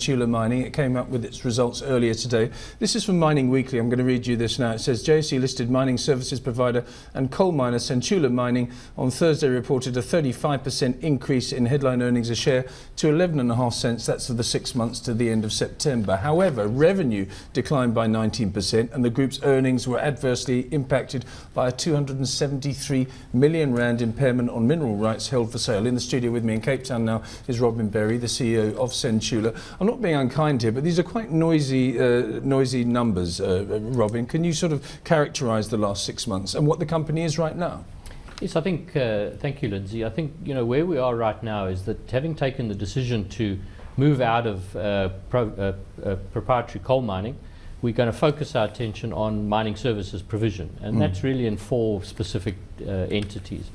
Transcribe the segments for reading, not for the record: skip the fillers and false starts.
Sentula Mining. It came up with its results earlier today. This is from Mining Weekly. I'm going to read you this now. It says JSE listed mining services provider and coal miner Sentula Mining on Thursday reported a 35% increase in headline earnings a share to 11.5 cents. That's for the 6 months to the end of September. However, revenue declined by 19% and the group's earnings were adversely impacted by a 273 million rand impairment on mineral rights held for sale. In the studio with me in Cape Town now is Robin Berry, the CEO of Sentula. I'm not being unkind here, but these are quite noisy numbers, Robin. Can you sort of characterise the last 6 months and what the company is right now? Yes, I think, thank you, Lindsay. I think, where we are right now is that having taken the decision to move out of proprietary coal mining, we're going to focus our attention on mining services provision, and that's really in 4 specific entities: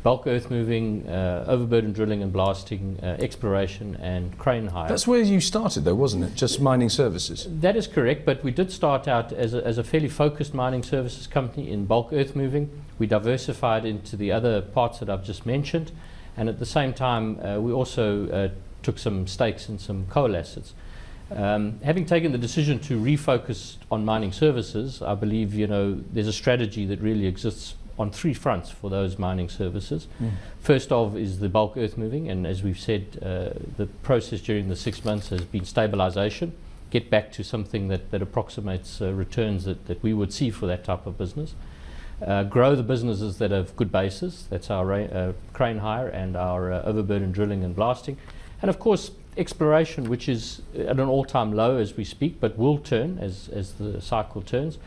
bulk earth moving, overburden drilling and blasting, exploration and crane hire. That's where you started though, wasn't it? Just mining services? That is correct, but we did start out as a fairly focused mining services company in bulk earth moving. We diversified into the other parts that I've just mentioned, and at the same time we also took some stakes in some coal assets. Having taken the decision to refocus on mining services, I believe there's a strategy that really exists on 3 fronts for those mining services. First of is the bulk earth moving, and as we've said, the process during the 6 months has been stabilisation, get back to something that approximates returns that we would see for that type of business. Grow the businesses that have good bases, that's our crane hire and our overburden drilling and blasting, and of course exploration, which is at an all-time low as we speak, but will turn as the cycle turns.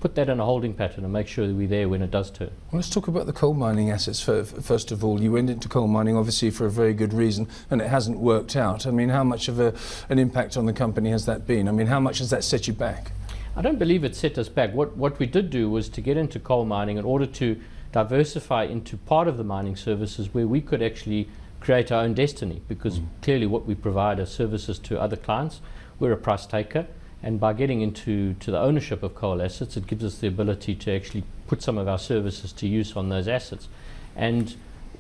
Put that in a holding pattern and make sure that we're there when it does turn. Well, let's talk about the coal mining assets first of all. You went into coal mining obviously for a very good reason, and it hasn't worked out. I mean, how much of an impact on the company has that been? I mean, how much has that set you back? I don't believe it set us back. What we did do was to get into coal mining in order to diversify into part of the mining services where we could actually create our own destiny, because clearly what we provide are services to other clients. We're a price taker, and by getting into the ownership of coal assets, it gives us the ability to actually put some of our services to use on those assets. And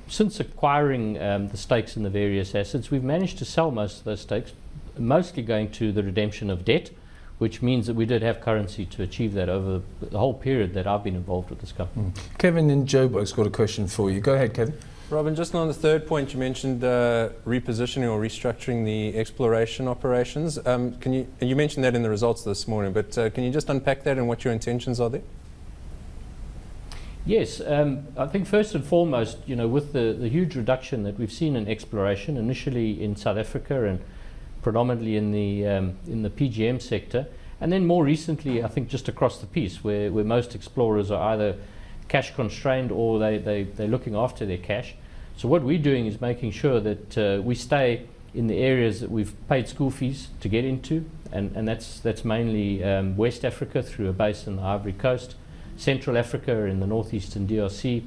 since acquiring the stakes in the various assets, we've managed to sell most of those stakes, mostly going to the redemption of debt, which means that we did have currency to achieve that over the whole period that I've been involved with this company. Kevin in Joburg's got a question for you. Go ahead, Kevin. Robin, just on the third point, you mentioned repositioning or restructuring the exploration operations. You mentioned that in the results this morning, but can you just unpack that and what your intentions are there? Yes, I think first and foremost, with the huge reduction that we've seen in exploration, initially in South Africa and predominantly in the PGM sector, and then more recently, I think just across the piece, where most explorers are either cash constrained or they're looking after their cash. So what we're doing is making sure that we stay in the areas that we've paid school fees to get into, and that's mainly West Africa through a base in the Ivory Coast, Central Africa in the northeastern DRC,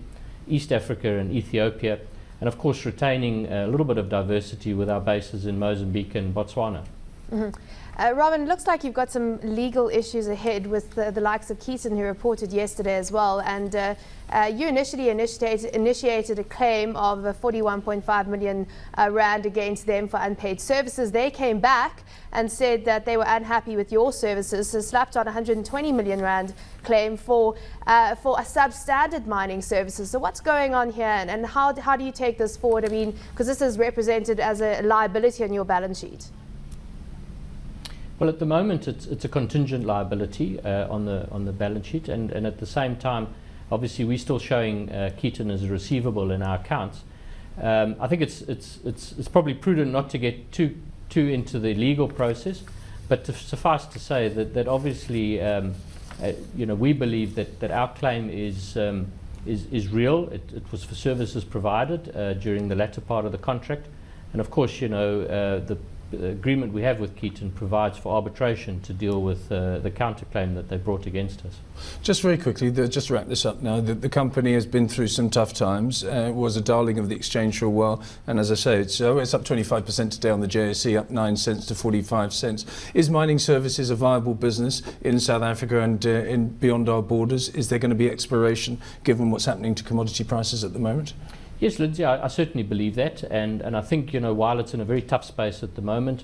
East Africa and Ethiopia, and of course retaining a little bit of diversity with our bases in Mozambique and Botswana. Robin, it looks like you've got some legal issues ahead with the likes of Keaton, who reported yesterday as well, and you initially initiated a claim of 41.5 million rand against them for unpaid services. They came back and said that they were unhappy with your services, so slapped on 120 million rand claim for a substandard mining services. So what's going on here, and how do you take this forward? I mean, because this is represented as a liability on your balance sheet. Well, at the moment, it's a contingent liability on the balance sheet, and at the same time, obviously, we're still showing Keaton as a receivable in our accounts. I think it's probably prudent not to get too into the legal process, but to suffice to say that obviously, we believe that our claim is real. It was for services provided during the latter part of the contract, and of course, the agreement we have with Keaton provides for arbitration to deal with the counterclaim that they brought against us. Just very quickly, just to wrap this up now, the company has been through some tough times, was a darling of the exchange for a while, and as I say, it's up 25% today on the JSE, up 9 cents to 45 cents. Is mining services a viable business in South Africa and beyond our borders? Is there going to be exploration given what's happening to commodity prices at the moment? Yes, Lindsay, I certainly believe that, and I think, while it's in a very tough space at the moment,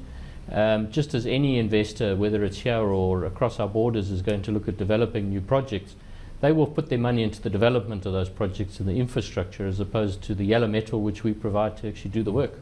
just as any investor, whether it's here or across our borders, is going to look at developing new projects, they will put their money into the development of those projects and the infrastructure as opposed to the yellow metal which we provide to actually do the work.